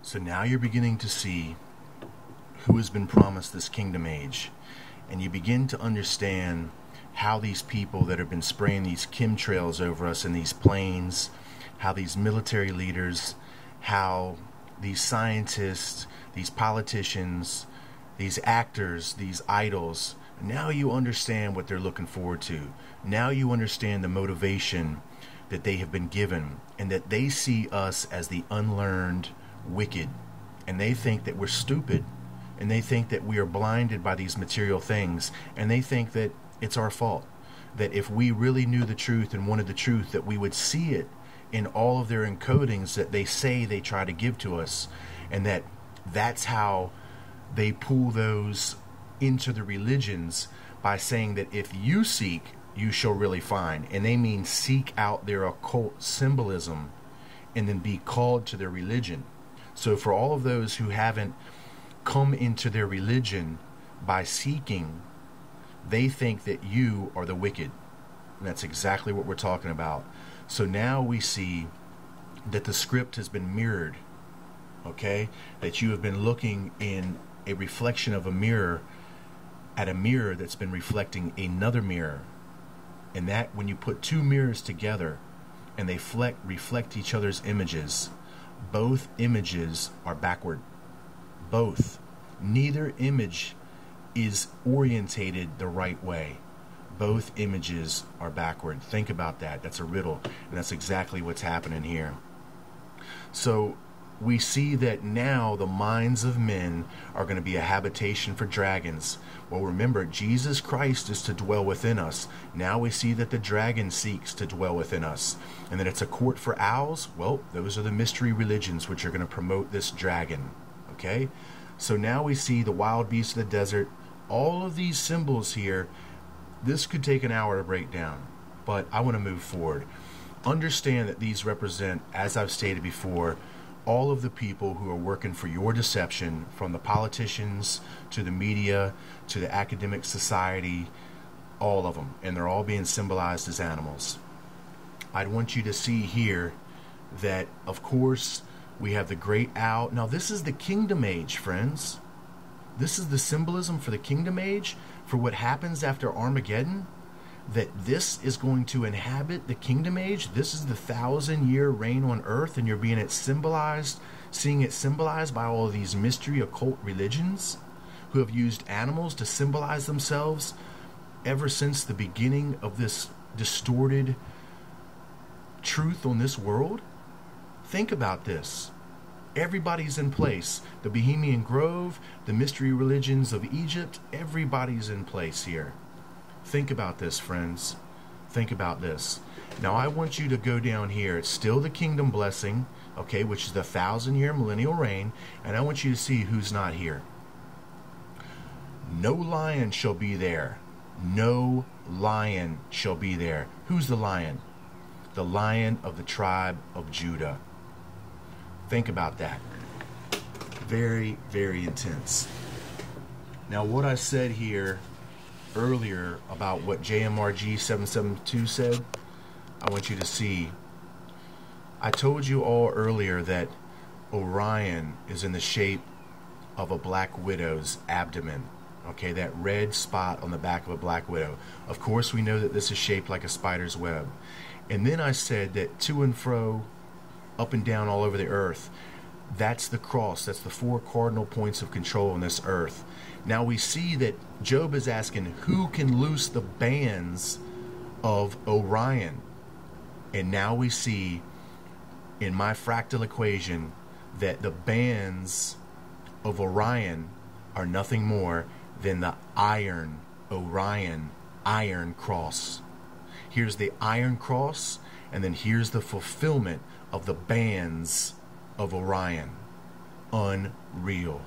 So now you're beginning to see who has been promised this kingdom age. And you begin to understand how these people that have been spraying these chemtrails over us in these planes, how these military leaders, how these scientists, these politicians, these actors, these idols, now you understand what they're looking forward to. Now you understand the motivation that they have been given, and that they see us as the unlearned wicked, and they think that we're stupid, and they think that we are blinded by these material things, and they think that it's our fault, that if we really knew the truth and wanted the truth, that we would see it in all of their encodings that they say they try to give to us, and that's how they pull those into the religions, by saying that if you seek, you shall really find. And they mean seek out their occult symbolism and then be called to their religion. So for all of those who haven't come into their religion by seeking, they think that you are the wicked. And that's exactly what we're talking about. So now we see that the script has been mirrored. Okay? That you have been looking in a reflection of a mirror at a mirror that's been reflecting another mirror. And that when you put two mirrors together and they reflect each other's images, both images are backward. Both. Neither image is orientated the right way. Both images are backward. Think about that. That's a riddle. And that's exactly what's happening here. So we see that now the minds of men are going to be a habitation for dragons. Well, remember, Jesus Christ is to dwell within us. Now we see that the dragon seeks to dwell within us. And that it's a court for owls. Well, those are the mystery religions which are going to promote this dragon. Okay? So now we see the wild beasts of the desert. All of these symbols here, this could take an hour to break down. But I want to move forward. Understand that these represent, as I've stated before, all of the people who are working for your deception, from the politicians to the media to the academic society, all of them. And they're all being symbolized as animals. I'd want you to see here that, of course, we have the great owl. Now, this is the kingdom age, friends. This is the symbolism for the kingdom age, for what happens after Armageddon. That this is going to inhabit the kingdom age. This is the 1,000-year reign on earth, and you're seeing it symbolized by all of these mystery occult religions who have used animals to symbolize themselves ever since the beginning of this distorted truth on this world. Think about this. Everybody's in place. The Bohemian Grove, the mystery religions of Egypt, everybody's in place here. Think about this, friends. Think about this. Now, I want you to go down here. It's still the kingdom blessing, okay, which is the 1,000-year millennial reign. And I want you to see who's not here. No lion shall be there. No lion shall be there. Who's the lion? The Lion of the tribe of Judah. Think about that. Very, very intense. Now, what I said here earlier about what JMRG 772 said, I want you to see. I told you all earlier that Orion is in the shape of a black widow's abdomen. Okay, that red spot on the back of a black widow. Of course, we know that this is shaped like a spider's web. And then I said that to and fro, up and down all over the earth, that's the cross. That's the 4 cardinal points of control on this earth. Now we see that Job is asking, who can loose the bands of Orion? And now we see in my fractal equation that the bands of Orion are nothing more than the iron Orion iron cross. Here's the iron cross, and then here's the fulfillment of the bands of Orion. Unreal.